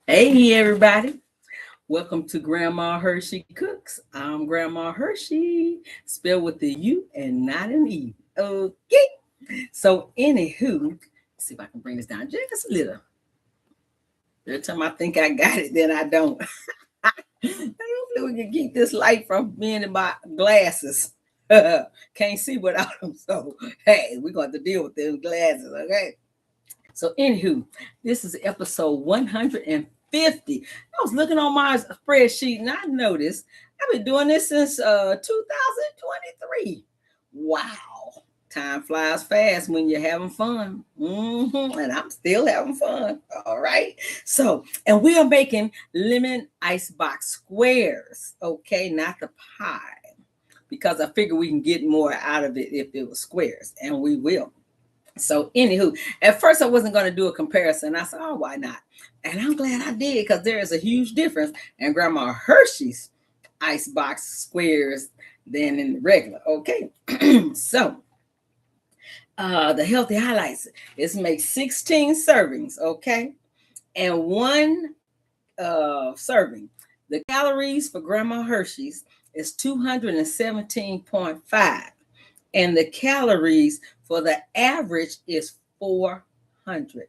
Hey everybody, welcome to Grandma Hershey Cooks. I'm Grandma Hershey, spelled with the U and not an E. Okay, so anywho, let's see if I can bring this down just a little. Every time I think I got it, then I don't. Hopefully we can keep this light from being in my glasses. Can't see without them, so hey, we're going to deal with those glasses, okay? So, anywho, this is episode 150. I was looking on my spreadsheet and I noticed I've been doing this since 2023. Wow. Time flies fast when you're having fun. And I'm still having fun. All right. So, and we are making lemon icebox squares. Okay. Not the pie. Because I figure we can get more out of it if it was squares. And we will. So, anywho, at first I wasn't going to do a comparison. I said, oh, why not? And I'm glad I did because there is a huge difference in Grandma Hershey's icebox squares than in the regular. Okay. So, the healthy highlights is make 16 servings. Okay. And one serving. The calories for Grandma Hershey's is 217.5. And the calories for the average is 400.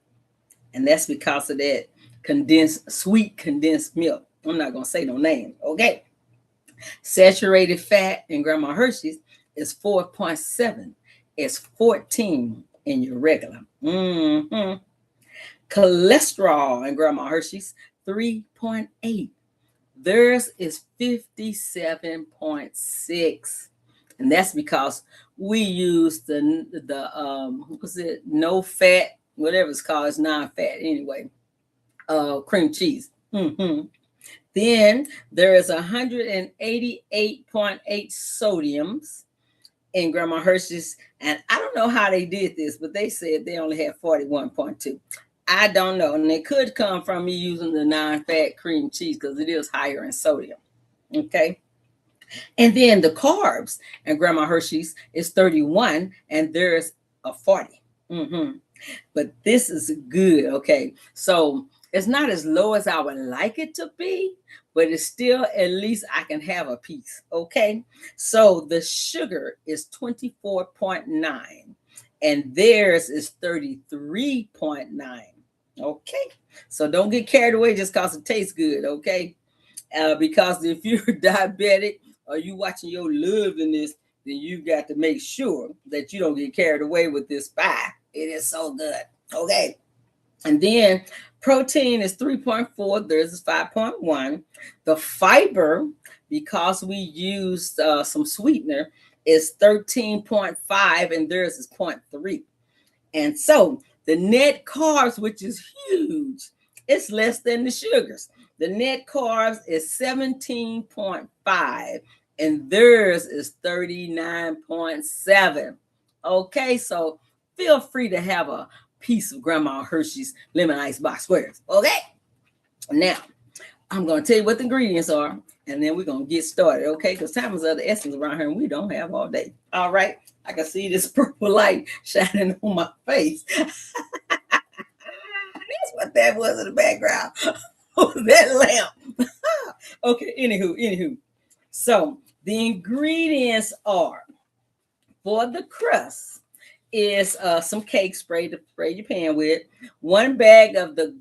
And that's because of that sweet condensed milk. I'm not going to say no name. Okay. Saturated fat in Grandma Hershey's is 4.7. It's 14 in your regular. Cholesterol in Grandma Hershey's, 3.8. Theirs is 57.6. And that's because we use the no fat, whatever it's called, it's non-fat anyway, cream cheese. Then there is 188.8 sodiums in Grandma Hershey's. And I don't know how they did this, but they said they only had 41.2. I don't know. And it could come from me using the non-fat cream cheese because it is higher in sodium. Okay. And then the carbs and Grandma Hershey's is 31 and there's a 40. But this is good. Okay. So it's not as low as I would like it to be, but it's still at least I can have a piece. Okay. So the sugar is 24.9 and theirs is 33.9. Okay. So don't get carried away just because it tastes good. Okay. Because if you're diabetic, or you watching your loveliness, then you got to make sure that you don't get carried away with this pie. It is so good. Okay. And then protein is 3.4. Theirs is 5.1. The fiber, because we used some sweetener, is 13.5 and theirs is 0.3. And so the net carbs, which is huge, it's less than the sugars. The net carbs is 17.5 and theirs is 39.7. Okay, so feel free to have a piece of Grandma Hershey's lemon icebox squares. Okay, now I'm going to tell you what the ingredients are and then we're going to get started. Okay, because time is of the essence around here and we don't have all day. All right, I can see this purple light shining on my face. That's what that was in the background. That lamp. Okay, anywho. So the ingredients are for the crust is some cake spray to spray your pan with, 1 bag of the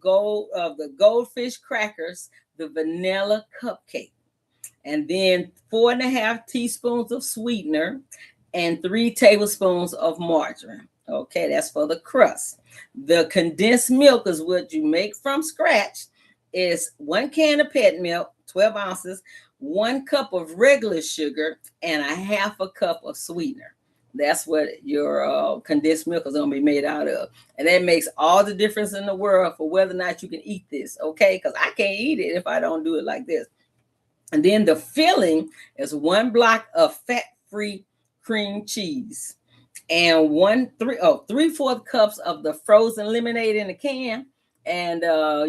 goldfish crackers, the vanilla cupcake, and then 4.5 teaspoons of sweetener and 3 tablespoons of margarine. Okay, that's for the crust. The condensed milk is what you make from scratch. Is 1 can of pet milk, 12 ounces, 1 cup of regular sugar, and 1/2 cup of sweetener. That's what your condensed milk is going to be made out of. And that makes all the difference in the world for whether or not you can eat this, okay? Because I can't eat it if I don't do it like this. And then the filling is 1 block of fat-free cream cheese and 3/4 cups of the frozen lemonade in a can. And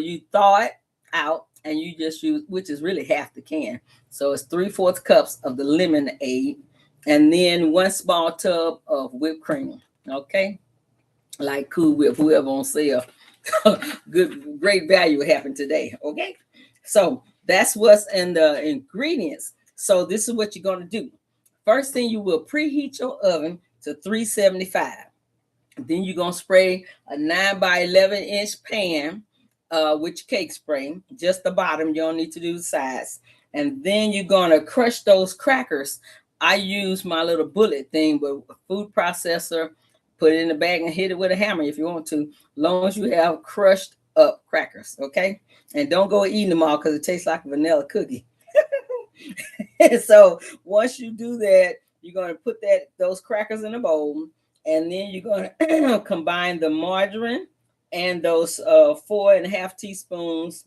you thaw it out and you just use, which is really half the can. So it's 3/4 cups of the lemonade and then 1 small tub of whipped cream. Okay. Like Cool Whip, whoever on sale. Great value happened today. Okay. So that's what's in the ingredients. So this is what you're going to do. First thing, you will preheat your oven to 375. Then you're going to spray a 9 by 11 inch pan with your cake spray. Just the bottom. You don't need to do the sides. And then you're going to crush those crackers. I use my little bullet thing with a food processor. Put it in the bag and hit it with a hammer if you want to, as long as you have crushed up crackers, okay? And don't go eating them all because it tastes like a vanilla cookie. And so once you do that, you're going to put those crackers in a bowl, and then you're going to combine the margarine and those 4.5 teaspoons,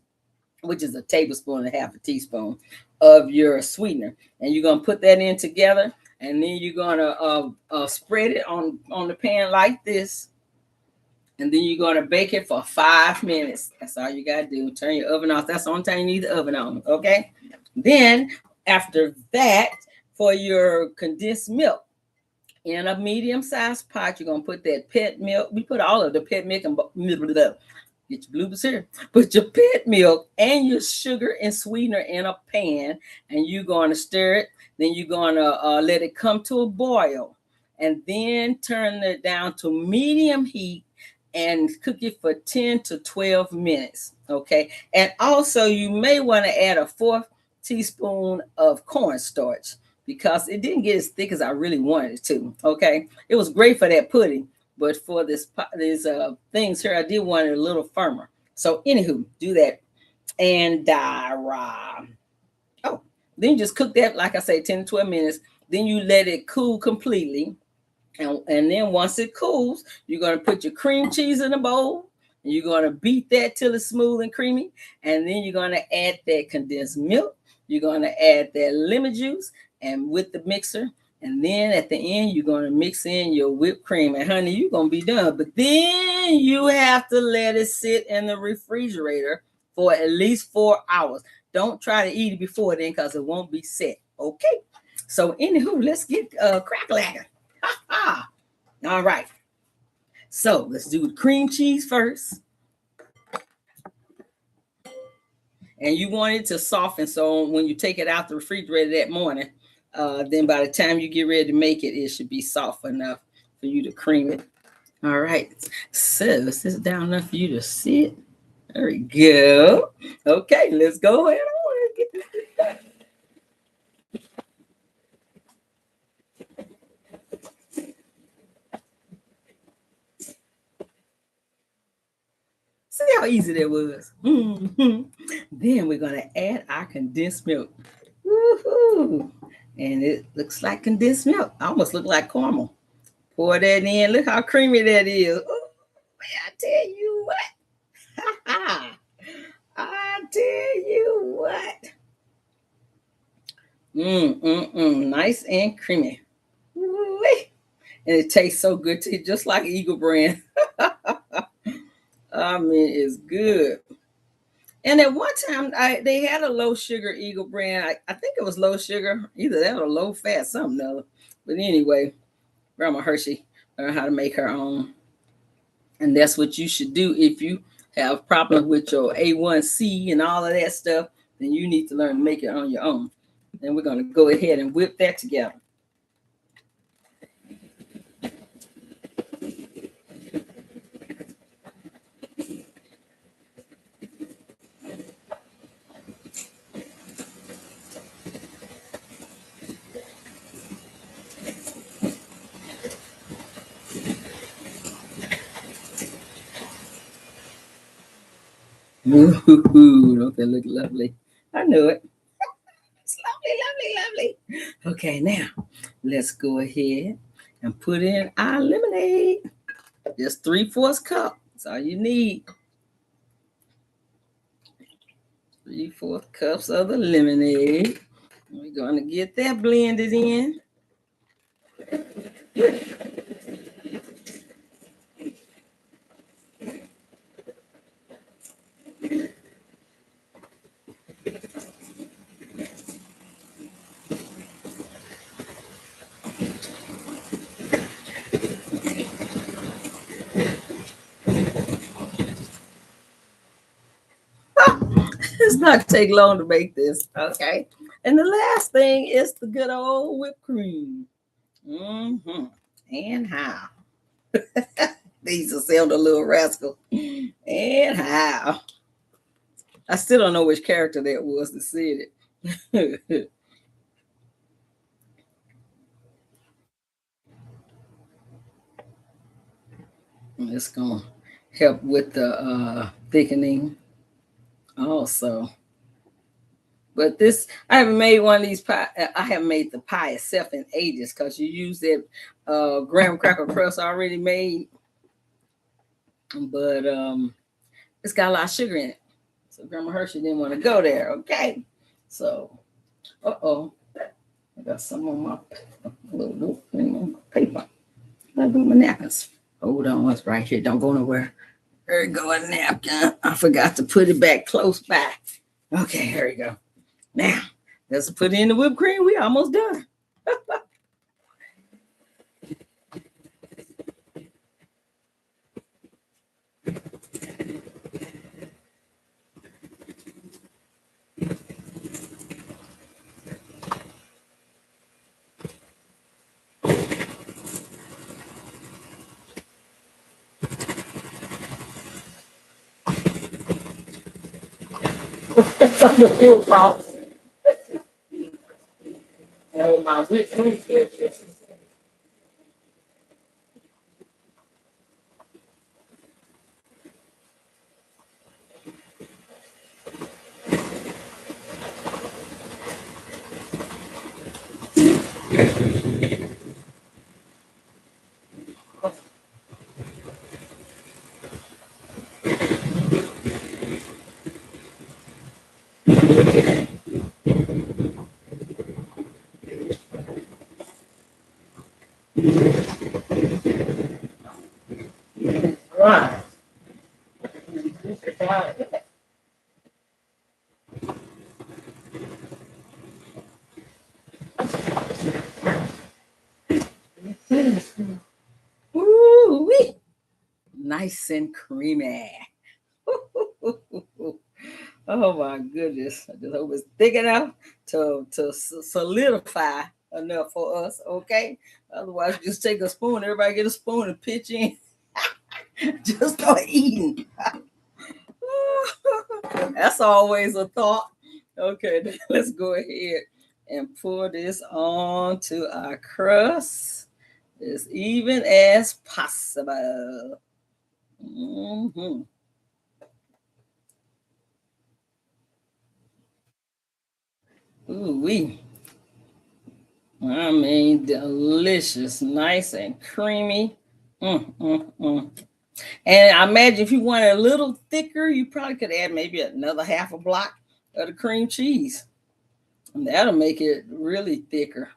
which is a tablespoon and a half a teaspoon of your sweetener. And you're going to put that in together. And then you're going to spread it on the pan like this. And then you're going to bake it for 5 minutes. That's all you got to do. Turn your oven off. That's the only time you need the oven on. Okay. Then after that, for your condensed milk, in a medium-sized pot, you're going to put that pet milk. We put all of the pet milk and get your bloopers here. Put your pet milk and your sugar and sweetener in a pan, and you're going to stir it. Then you're going to let it come to a boil, and then turn it down to medium heat and cook it for 10 to 12 minutes. Okay. And also you may want to add a 4th teaspoon of cornstarch because it didn't get as thick as I really wanted it to. Okay. It was great for that pudding, but for these things here, I did want it a little firmer. So anywho, do that. And then you just cook that, like I say, 10 to 12 minutes. Then you let it cool completely. And then once it cools, you're going to put your cream cheese in a bowl. And you're going to beat that till it's smooth and creamy. And then you're going to add that condensed milk. You're going to add that lemon juice and with the mixer. And then at the end, you're going to mix in your whipped cream. And honey, you're going to be done. But then you have to let it sit in the refrigerator for at least 4 hours. Don't try to eat it before then because it won't be set. Okay. So anywho, let's get crack-lacking. All right. So let's do the cream cheese first. And you want it to soften. So when you take it out the refrigerator that morning, then by the time you get ready to make it, it should be soft enough for you to cream it. All right. So is this down enough for you to sit? There we go. Okay, let's go ahead and get this done. See how easy that was. Mm-hmm. Then we're going to add our condensed milk. Woohoo! And it looks like condensed milk. Almost look like caramel. Pour that in. Look how creamy that is. Ooh, I tell you what. I tell you what. Nice and creamy. Ooh-wee. And it tastes so good too, just like Eagle brand. I mean, it's good. And at one time, they had a low sugar Eagle brand. I think it was low sugar, either that or low fat, something else. But anyway, Grandma Hershey learned how to make her own. And that's what you should do if you have problems with your A1C and all of that stuff, then you need to learn to make it on your own. Then we're going to go ahead and whip that together. Ooh, don't they look lovely? I knew it. It's lovely, lovely, lovely. Okay, now let's go ahead and put in our lemonade. Just 3/4 cup. That's all you need. 3/4 cups of the lemonade. We're going to get that blended in. It's not going to take long to make this. Okay. And the last thing is the good old whipped cream. Mm-hmm. And how? These will sound a little rascal. And how? I still don't know which character that was that said it. It's going to help with the thickening also. But this, I haven't made one of these pie. I haven't made the pie itself in ages because you use that graham cracker crust already made. But it's got a lot of sugar in it. So Grandma Hershey didn't want to go there. Okay. So, I got some on my little paper. I do my napkins. Hold on, it's right here. Don't go nowhere. There you go, a napkin. I forgot to put it back close by. Okay, here we go. Now, let's put in the whipped cream. We almost done. Some of the fuel sauce. And my whipped cream. Right. Ooh-wee. Nice and creamy. Oh my goodness. I just hope it's thick enough to solidify enough for us, okay? Otherwise, just take a spoon. Everybody get a spoon and pitch in. Just start eating. That's always a thought. Okay, let's go ahead and pour this on to our crust as even as possible. Mm-hmm. Ooh-wee. I mean, delicious, nice and creamy. And I imagine if you want it a little thicker, you probably could add maybe another half a block of the cream cheese. And that'll make it really thicker.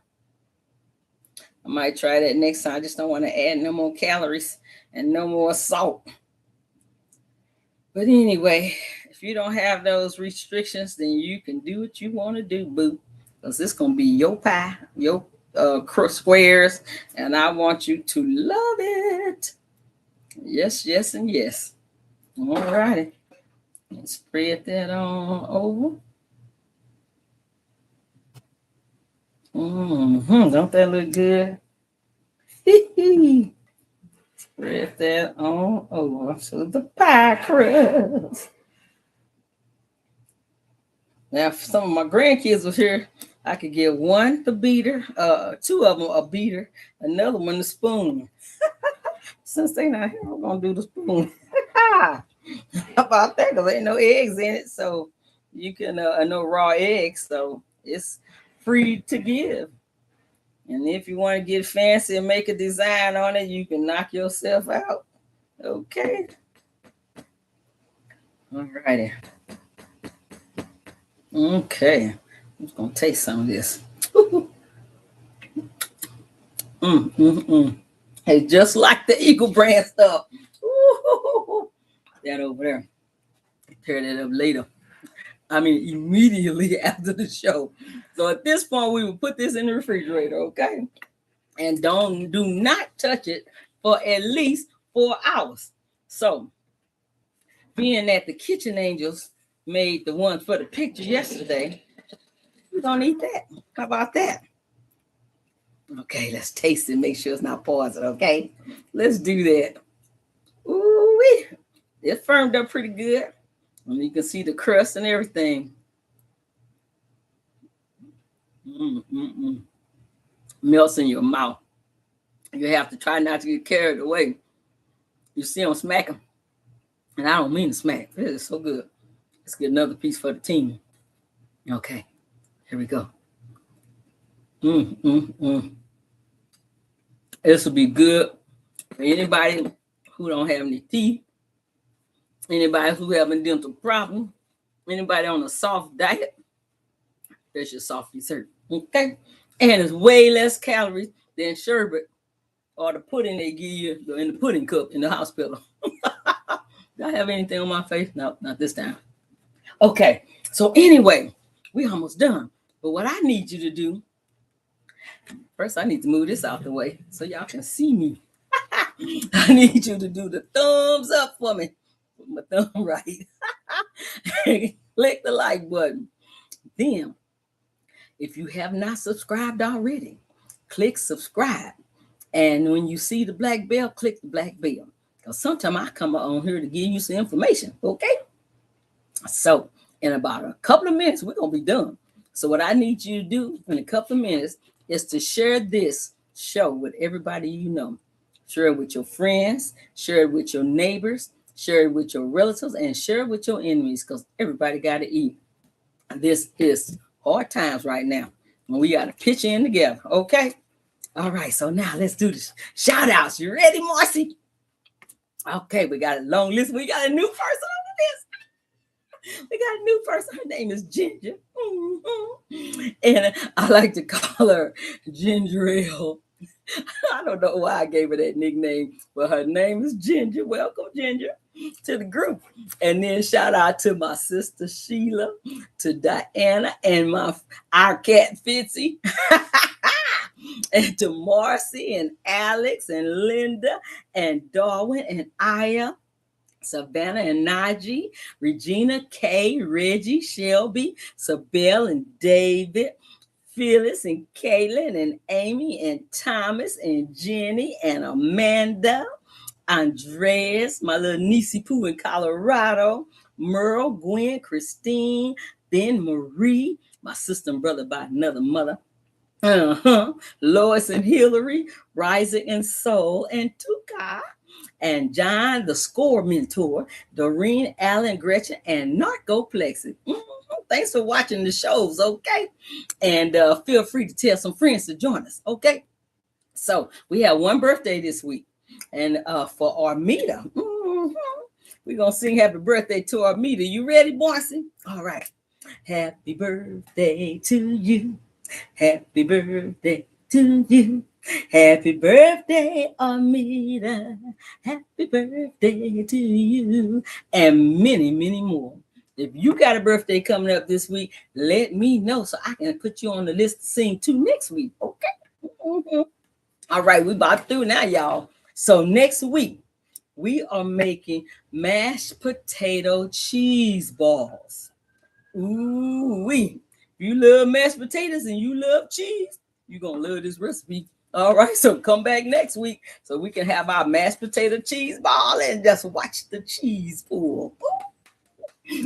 I might try that next time. I just don't want to add no more calories and no more salt. But anyway, if you don't have those restrictions, then you can do what you want to do, boo. Because it's going to be your pie, your squares, and I want you to love it. Yes, yes, and yes. All righty. And spread that on over. Don't that look good? Spread that on over to the pie crust. Now, if some of my grandkids was here, I could give one the beater, two of them a beater, another one the spoon. Since they not here, I'm gonna do the spoon. How about that? Because ain't no eggs in it, so you can no raw eggs, so it's free to give. And if you want to get fancy and make a design on it, you can knock yourself out. Okay. All righty. Okay. I'm just gonna taste some of this. Hey, just like the Eagle brand stuff. That over there. Tear that up later. I mean, immediately after the show. So at this point, we will put this in the refrigerator, okay? And do not touch it for at least 4 hours. So, being that the Kitchen Angels made the one for the picture yesterday. We're gonna eat that. How about that? Okay, let's taste it. Make sure it's not poison. Okay, let's do that. Ooh, it firmed up pretty good. And you can see the crust and everything. Melts in your mouth. You have to try not to get carried away. You see them smacking, and I don't mean to smack. It is so good. Let's get another piece for the team. Okay, here we go. This will be good for anybody who don't have any teeth, anybody who have a dental problem, anybody on a soft diet. That's your soft dessert. Okay, and it's way less calories than sherbet or the pudding they give you in the pudding cup in the hospital. Do I have anything on my face? No, not this time. Okay, so anyway, we almost done. But what I need you to do, first I need to move this out the way so y'all can see me. I need you to do the thumbs up for me. Put my thumb right. Click the like button. Then, if you have not subscribed already, click subscribe. And when you see the black bell, click the black bell. Because sometimes I come on here to give you some information, okay? So in about a couple of minutes, we're going to be done. So what I need you to do in a couple of minutes is to share this show with everybody you know. Share it with your friends, share it with your neighbors, share it with your relatives, and share it with your enemies because everybody got to eat. This is hard times right now. And we got to pitch in together, okay? All right, so now let's do this. Shout outs. You ready, Marcy? Okay, we got a long list. We got a new person on the list. We got a new person. Her name is Ginger. And I like to call her Ginger Ale. I don't know why I gave her that nickname, but her name is Ginger. Welcome, Ginger, to the group. And then shout out to my sister Sheila, to Diana, and our cat Fitzy. And to Marcy and Alex and Linda and Darwin and Aya, Savannah and Najee, Regina, Kay, Reggie, Shelby, Sabelle and David, Phyllis and Caitlin and Amy and Thomas and Jenny and Amanda, Andreas, my little niecey Pooh in Colorado, Merle, Gwen, Christine, Ben Marie, my sister and brother by another mother. Lois and Hillary, Riza and Soul, and Tuka, and John, the score mentor, Doreen, Allen, Gretchen, and Narcoplexy. Thanks for watching the shows, okay? And feel free to tell some friends to join us, okay? So we have one birthday this week, and for Armida, we're gonna sing happy birthday to Armida. You ready, Marcy? All right. Happy birthday to you. Happy birthday to you. Happy birthday, Armida. Happy birthday to you. And many, many more. If you got a birthday coming up this week, let me know so I can put you on the list to sing to next week. Okay. All right, we about through now, y'all. So next week, we are making mashed potato cheese balls. Ooh-wee. If you love mashed potatoes and you love cheese, you're going to love this recipe. All right, so come back next week so we can have our mashed potato cheese ball and just watch the cheese pool.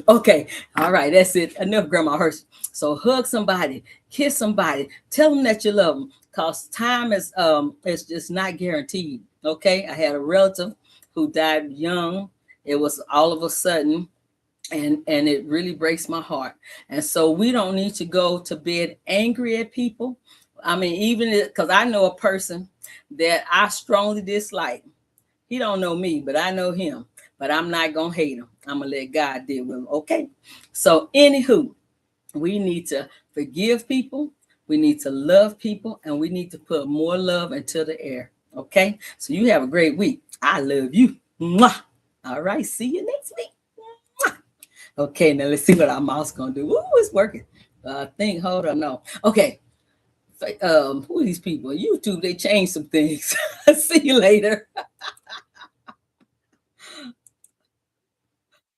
Okay, all right, that's it. Enough, Grandma Hershey. So hug somebody, kiss somebody, tell them that you love them because time is just not guaranteed. Okay, I had a relative who died young. It was all of a sudden. And it really breaks my heart. And so we don't need to go to bed angry at people. I mean, even because I know a person that I strongly dislike. He don't know me, but I know him. But I'm not going to hate him. I'm going to let God deal with him. Okay. So anywho, we need to forgive people. We need to love people. And we need to put more love into the air. Okay. So you have a great week. I love you. Mwah. All right. See you next week. Okay, now let's see what our mouse gonna do. Ooh, it's working. Hold on, no. Okay. Who are these people? YouTube, they changed some things. See you later.